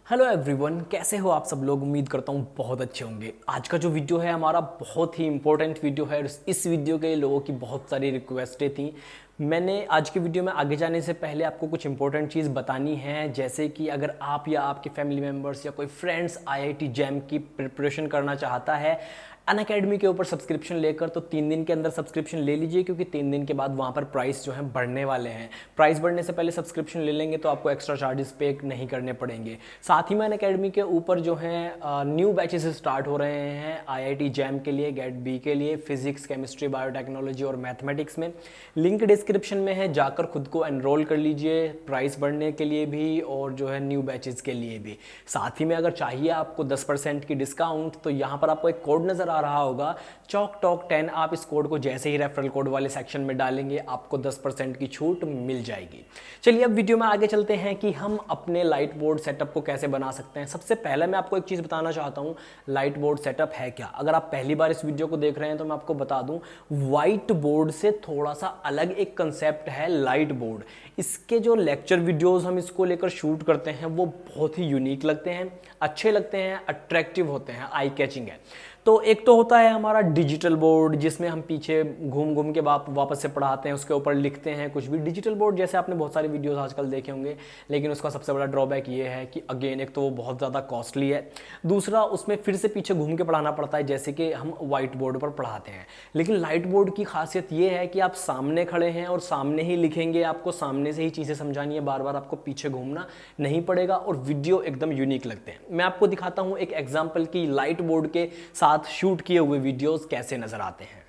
Hello everyone, कैसे हो आप सब लोग। उम्मीद करता हूँ बहुत अच्छे होंगे। आज का जो वीडियो है हमारा बहुत ही इंपॉर्टेंट वीडियो है। इस वीडियो के लिए लोगों की बहुत सारी रिक्वेस्टें थी। मैंने आज के वीडियो में आगे जाने से पहले आपको कुछ इंपॉर्टेंट चीज़ बतानी है, जैसे कि अगर आप या आपके फैमिली मेम्बर्स या कोई फ्रेंड्स आईआईटी जैम की प्रिपरेशन करना चाहता है अनअकैडमी के ऊपर सब्सक्रिप्शन लेकर, तो 3 दिन के अंदर सब्सक्रिप्शन ले लीजिए, क्योंकि 3 दिन के बाद वहाँ पर प्राइस जो है बढ़ने वाले हैं। प्राइस बढ़ने से पहले सब्सक्रिप्शन ले लेंगे तो आपको एक्स्ट्रा चार्जेस पे नहीं करने पड़ेंगे। साथ ही में अनअकैडमी के ऊपर जो है न्यू बैचेस स्टार्ट हो रहे हैं आईआईटी जैम के लिए, गेट बी के लिए, फिजिक्स, केमिस्ट्री, बायोटेक्नोलॉजी और मैथमेटिक्स में। लिंक डिस्क्रिप्शन में है, जाकर खुद को एनरोल कर लीजिए, प्राइस बढ़ने के लिए भी और जो है न्यू बैचेस के लिए भी। साथ ही में अगर चाहिए आपको 10% की डिस्काउंट, तो यहाँ पर आपको एक कोड नज़र आ रहा होगा, चौक टॉक 10। आप इस कोड को जैसे ही रेफरल कोड वाले सेक्शन में डालेंगे आपको 10% की छूट मिल जाएगी। चलिए अब वीडियो में आगे चलते हैं कि हम अपने लाइट बोर्ड सेटअप को कैसे बना सकते हैं। सबसे पहले मैं आपको एक चीज़ बताना चाहता हूँ, लाइट बोर्ड सेटअप है क्या। अगर आप पहली बार इस वीडियो को देख रहे हैं तो मैं आपको बता दूं, व्हाइट बोर्ड से थोड़ा सा अलग एक कंसेप्ट है लाइट बोर्ड। इसके जो लेक्चर वीडियोस हम इसको लेकर शूट करते हैं वो बहुत ही यूनिक लगते हैं, अच्छे लगते हैं, अट्रैक्टिव होते हैं, आई कैचिंग है। तो एक तो होता है हमारा डिजिटल बोर्ड, जिसमें हम पीछे घूम घूम के वापस से पढ़ाते हैं, उसके ऊपर लिखते हैं कुछ भी। डिजिटल बोर्ड जैसे आपने बहुत सारे वीडियोस आजकल देखे होंगे, लेकिन उसका सबसे बड़ा ड्रॉबैक ये है कि अगेन एक तो वो बहुत ज़्यादा कॉस्टली है, दूसरा उसमें फिर से पीछे घूम के पढ़ाना पड़ता है जैसे कि हम व्हाइट बोर्ड पर पढ़ाते हैं। लेकिन लाइट बोर्ड की खासियत ये है कि आप सामने खड़े हैं और सामने ही लिखेंगे, आपको सामने से ही चीज़ें समझानी है, बार बार आपको पीछे घूमना नहीं पड़ेगा और वीडियो एकदम यूनिक लगते हैं। मैं आपको दिखाता हूँ एक एग्जाम्पल की लाइट बोर्ड के साथ शूट किए हुए वीडियोस कैसे नजर आते हैं।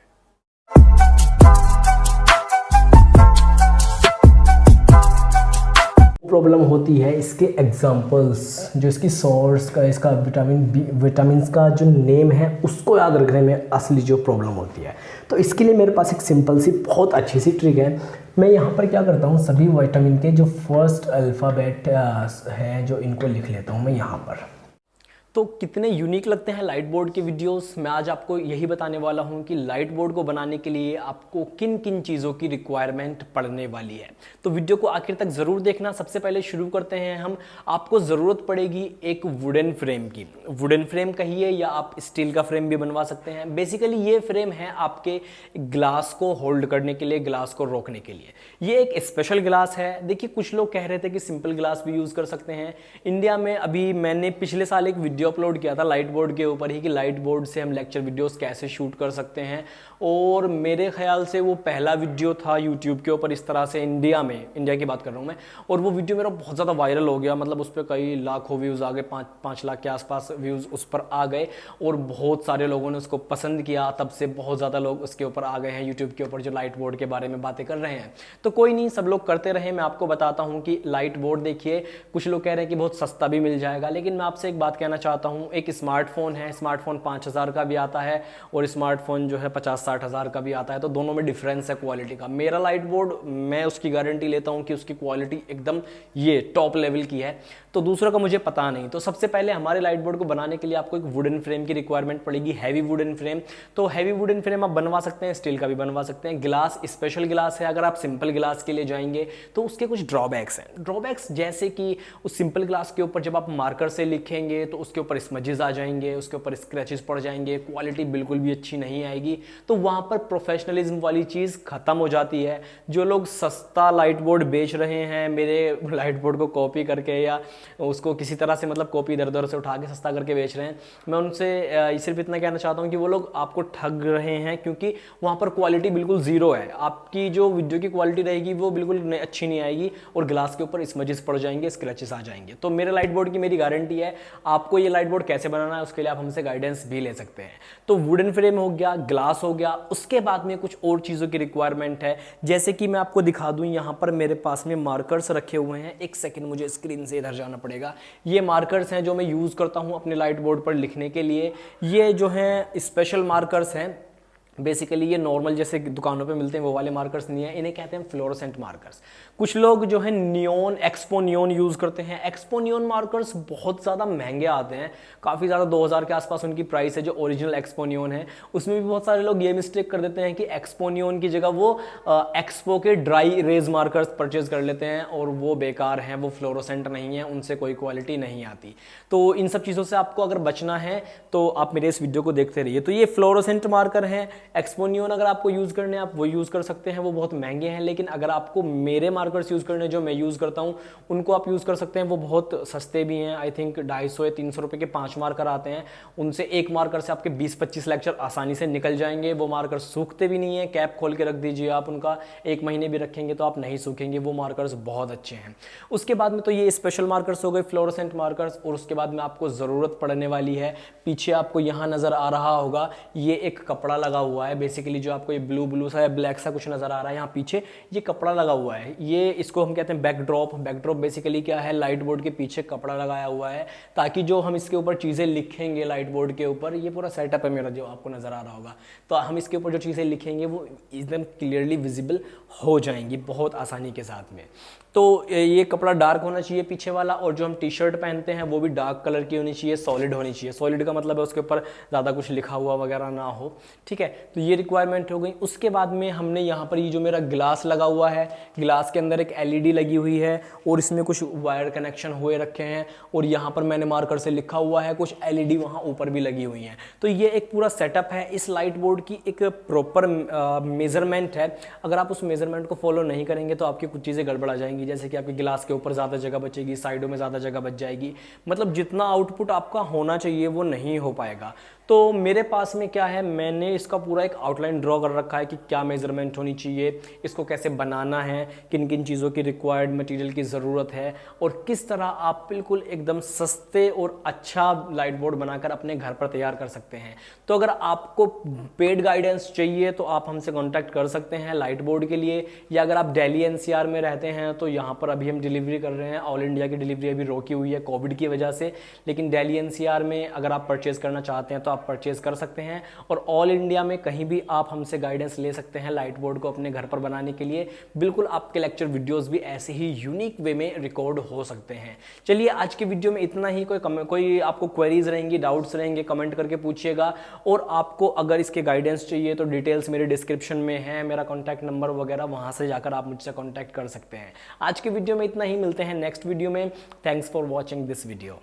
प्रॉब्लम होती है इसके एग्जांपल्स, जो इसकी सोर्स का, इसका विटामिन का जो नेम है उसको याद रखने में असली जो प्रॉब्लम होती है। तो इसके लिए मेरे पास एक सिंपल सी बहुत अच्छी सी ट्रिक है। मैं यहाँ पर क्या करता हूँ, सभी विटामिन के जो फर्स्ट अल्फ़ाबेट है जो इनको लिख लेता हूँ मैं यहाँ पर। तो कितने यूनिक लगते हैं लाइट बोर्ड के वीडियोस। मैं आज आपको यही बताने वाला हूं कि लाइट बोर्ड को बनाने के लिए आपको किन किन चीज़ों की रिक्वायरमेंट पड़ने वाली है। तो वीडियो को आखिर तक ज़रूर देखना। सबसे पहले शुरू करते हैं हम। आपको ज़रूरत पड़ेगी एक वुडन फ्रेम की। वुडन फ्रेम कहिए या आप स्टील का फ्रेम भी बनवा सकते हैं। बेसिकली ये फ्रेम है आपके ग्लास को होल्ड करने के लिए, ग्लास को रोकने के लिए। ये एक स्पेशल ग्लास है। देखिए कुछ लोग कह रहे थे कि सिंपल ग्लास भी यूज़ कर सकते हैं। इंडिया में अभी मैंने पिछले साल एक वीडियो अपलोड किया था लाइट बोर्ड के ऊपर ही कि लाइट बोर्ड से हम लेक्चर वीडियोस कैसे शूट कर सकते हैं, और मेरे ख्याल से वो पहला वीडियो था यूट्यूब के ऊपर इस तरह से इंडिया की बात कर रहा हूँ मैं। और वो वीडियो मेरा बहुत ज़्यादा वायरल हो गया, मतलब उस पर कई लाखों व्यूज़ आ गए, 5 लाख के आसपास व्यूज़ उस पर आ गए और बहुत सारे लोगों ने उसको पसंद किया। तब से बहुत ज़्यादा लोग उसके ऊपर आ गए हैं यूट्यूब के ऊपर जो लाइट बोर्ड के बारे में बातें कर रहे हैं। तो कोई नहीं, सब लोग करते रहे। मैं आपको बताता हूँ कि लाइट बोर्ड देखिए, कुछ लोग कह रहे हैं कि बहुत सस्ता भी मिल जाएगा, लेकिन मैं आपसे एक बात कहना चाहता हूँ। एक स्मार्टफोन है, स्मार्टफोन 5,000 का भी आता है और स्मार्टफोन जो है 50-60 हज़ार का भी आता है। तो दोनों में डिफरेंस है क्वालिटी का। मेरा लाइट बोर्ड, मैं उसकी गारंटी लेता हूँ कि उसकी क्वालिटी एकदम ये टॉप लेवल की है। तो दूसरों का मुझे पता नहीं। तो सबसे पहले हमारे लाइट बोर्ड को बनाने के लिए आपको एक वुडन फ्रेम की रिक्वायरमेंट पड़ेगी, हैवी वुडन फ्रेम। तो हैवी वुडन फ्रेम आप बनवा सकते हैं, स्टील का भी बनवा सकते हैं। ग्लास स्पेशल ग्लास है। अगर आप सिंपल ग्लास के लिए जाएंगे तो उसके कुछ ड्रॉबैक्स हैं। ड्रॉबैक्स जैसे कि उस सिंपल ग्लास के ऊपर जब आप मार्कर से लिखेंगे तो उसके ऊपर स्मजेस आ जाएंगे, उसके ऊपर स्क्रैचेस पड़ जाएंगे, क्वालिटी बिल्कुल भी अच्छी नहीं आएगी। तो वहाँ पर प्रोफेशनलिज्म वाली चीज़ खत्म हो जाती है। जो लोग सस्ता लाइट बोर्ड बेच रहे हैं, मेरे लाइट बोर्ड को कॉपी करके या उसको किसी तरह से मतलब कॉपी इधर उधर से उठा के सस्ता करके बेच रहे हैं, मैं उनसे सिर्फ इतना कहना चाहता हूँ कि वो लोग आपको ठग रहे हैं, क्योंकि वहाँ पर क्वालिटी बिल्कुल ज़ीरो है। आपकी जो वीडियो की क्वालिटी रहेगी वो बिल्कुल अच्छी नहीं आएगी और ग्लास के ऊपर स्मजेस पड़ जाएंगे, स्क्रैचेस आ जाएंगे। तो मेरे लाइट बोर्ड की मेरी गारंटी है। आपको ये लाइट बोर्ड कैसे बनाना है उसके लिए आप हमसे गाइडेंस भी ले सकते हैं। तो वुडन फ्रेम हो गया, ग्लास हो गया। उसके बाद में कुछ और चीज़ों की रिक्वायरमेंट है, जैसे कि मैं आपको दिखा दूं, यहाँ पर मेरे पास में मार्कर्स रखे हुए हैं। एक सेकंड, मुझे स्क्रीन से इधर जाना पड़ेगा। ये मार्कर्स हैं जो मैं यूज़ करता हूँ अपने लाइट बोर्ड पर लिखने के लिए। ये जो हैं स्पेशल मार्कर्स हैं। बेसिकली ये नॉर्मल जैसे दुकानों पे मिलते हैं वो वाले मार्कर्स नहीं है, इन्हें कहते हैं फ्लोरोसेंट मार्कर्स। कुछ लोग जो है नियोन, एक्सपो नियोन यूज़ करते हैं। एक्सपो नियोन मार्कर्स बहुत ज़्यादा महंगे आते हैं, काफ़ी ज़्यादा 2000 के आसपास उनकी प्राइस है। जो ओरिजिनल एक्सपो नियोन है उसमें भी बहुत सारे लोग ये मिस्टेक कर देते हैं कि एक्सपो नियोन की जगह वो एक्सपो के ड्राई रेज मार्कर्स परचेज कर लेते हैं, और वो बेकार हैं, वो फ्लोरोसेंट नहीं है, उनसे कोई क्वालिटी नहीं आती। तो इन सब चीज़ों से आपको अगर बचना है तो आप मेरे इस वीडियो को देखते रहिए। तो ये फ्लोरोसेंट मार्कर हैं। एक्सपो नियोन अगर आपको यूज़ करने आप वो यूज़ कर सकते हैं, वो बहुत महंगे हैं। लेकिन अगर आपको मेरे मार्कर्स यूज़ करने जो मैं यूज़ करता हूँ उनको आप यूज़ कर सकते हैं, वो बहुत सस्ते भी हैं। आई थिंक 250 या 300 रुपये के 5 मार्कर आते हैं। उनसे एक मार्कर से आपके 20-25 लेक्चर आसानी से निकल जाएंगे। वो मार्कर सूखते भी नहीं है, कैप खोल के रख दीजिए आप उनका, 1 महीने भी रखेंगे तो आप नहीं सूखेंगे। वो मार्कर्स बहुत अच्छे हैं। उसके बाद में तो ये स्पेशल मार्कर्स हो गए, फ्लोरोसेंट मार्कर्स। और उसके बाद में आपको ज़रूरत पड़ने वाली है, पीछे आपको यहाँ नज़र आ रहा होगा, ये एक कपड़ा लगा हुआ है। बेसिकली जो आपको ये ब्लू ब्लू सा या ब्लैक सा कुछ नज़र आ रहा है यहाँ पीछे, ये कपड़ा लगा हुआ है। ये इसको हम कहते हैं बैकड्रॉप। बैकड्रॉप बेसिकली क्या है, लाइट बोर्ड के पीछे कपड़ा लगाया हुआ है, ताकि जो हम इसके ऊपर चीज़ें लिखेंगे लाइट बोर्ड के ऊपर, ये पूरा सेटअप है मेरा जो आपको नज़र आ रहा होगा, तो हम इसके ऊपर जो चीज़ें लिखेंगे वो एकदम क्लियरली विजिबल हो जाएंगी बहुत आसानी के साथ में। तो ये कपड़ा डार्क होना चाहिए पीछे वाला, और जो हम टी शर्ट पहनते हैं वो भी डार्क कलर की होनी चाहिए, सॉलिड होनी चाहिए। सॉलिड का मतलब है उसके ऊपर ज़्यादा कुछ लिखा हुआ वगैरह ना हो, ठीक है। तो ये रिक्वायरमेंट हो गई। उसके बाद में हमने यहाँ पर ये जो मेरा ग्लास लगा हुआ है, ग्लास के अंदर एक एलईडी लगी हुई है, और इसमें कुछ वायर कनेक्शन हुए रखे हैं, और यहाँ पर मैंने मार्कर से लिखा हुआ है, कुछ एलईडी वहाँ ऊपर भी लगी हुई हैं। तो ये एक पूरा सेटअप है। इस लाइट बोर्ड की एक प्रॉपर मेजरमेंट है। अगर आप उस मेजरमेंट को फॉलो नहीं करेंगे तो आपकी कुछ चीज़ें गड़बड़ा जाएंगी, जैसे कि आपके गिलास के ऊपर ज़्यादा जगह बचेगी, साइडों में ज़्यादा जगह बच जाएगी, मतलब जितना आउटपुट आपका होना चाहिए वो नहीं हो पाएगा। तो मेरे पास में क्या है, मैंने इसका पूरा एक आउटलाइन ड्रॉ कर रखा है कि क्या मेजरमेंट होनी चाहिए, इसको कैसे बनाना है, किन किन चीज़ों की रिक्वायर्ड मटेरियल की ज़रूरत है, और किस तरह आप बिल्कुल एकदम सस्ते और अच्छा लाइट बोर्ड बनाकर अपने घर पर तैयार कर सकते हैं। तो अगर आपको पेड गाइडेंस चाहिए तो आप हमसे कॉन्टैक्ट कर सकते हैं लाइट बोर्ड के लिए, या अगर आप दिल्ली एनसीआर में रहते हैं तो यहाँ पर अभी हम डिलीवरी कर रहे हैं। ऑल इंडिया की डिलीवरी अभी रोकी हुई है कोविड की वजह से, लेकिन दिल्ली एनसीआर में अगर आप परचेज़ करना चाहते हैं तो आप परचेज़ कर सकते हैं। और ऑल इंडिया में कहीं भी आप हमसे गाइडेंस ले सकते हैं लाइट बोर्ड को अपने घर पर बनाने के लिए। बिल्कुल आपके लेक्चर वीडियोस भी ऐसे ही यूनिक वे में रिकॉर्ड हो सकते हैं। चलिए आज की वीडियो में इतना ही। कोई आपको क्वेरीज रहेंगी, डाउट्स रहेंगे, कमेंट करके पूछिएगा। और आपको अगर इसके गाइडेंस चाहिए तो डिटेल्स मेरे डिस्क्रिप्शन में है, मेरा कॉन्टैक्ट नंबर वगैरह, वहाँ से जाकर आप मुझसे कॉन्टैक्ट कर सकते हैं। आज की वीडियो में इतना ही, मिलते हैं नेक्स्ट वीडियो में। Thanks for watching this video.